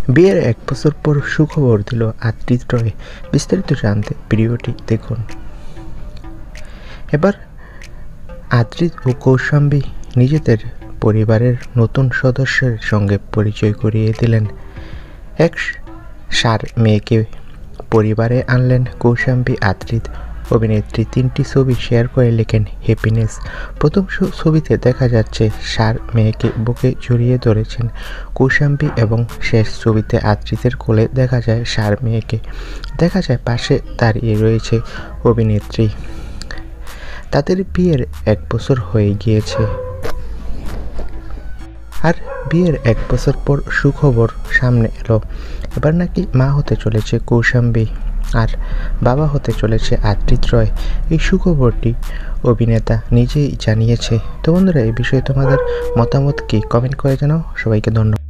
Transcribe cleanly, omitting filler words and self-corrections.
বিয়ের ১ বছর পর সুখবর দিল আদ্রিত রয়। বিস্তারিত জানতে ভিডিওটি দেখুন। এবার আদ্রিত ও কৌশাম্বী নিজেদের পরিবারের নতুন সদস্যের সঙ্গে পরিচয় করিয়ে দিলেন। এক সার মেয়েকে পরিবারে আনলেন কৌশাম্বী আদ্রিত। অভিনেত্রী ৩টি ছবি শেয়ার করে লেখেন হ্যাপিনেস। প্রথম ছবিতে দেখা যাচ্ছে সার মেয়েকে বুকে জড়িয়ে ধরেছেন কৌশাম্বী এবং শেষ ছবিতে আদ্রিতের কোলে দেখা যায় সার মেয়েকে। দেখা যায় পাশে দাঁড়িয়ে রয়েছে অভিনেত্রী। তাদের বিয়ের ১ বছর হয়ে গিয়েছে। আর বিয়ের ১ বছর পর সুখবর সামনে এলো। এবার নাকি মা হতে চলেছে কৌশাম্বী আর বাবা হতে চলেছে আদ্রিত রয়। এই সুখবরটি অভিনেতা নিজেই জানিয়েছে। তো বন্ধুরা, এই বিষয়ে তোমাদের মতামত কি? কমেন্ট করে জানাও। সবাইকে ধন্যবাদ।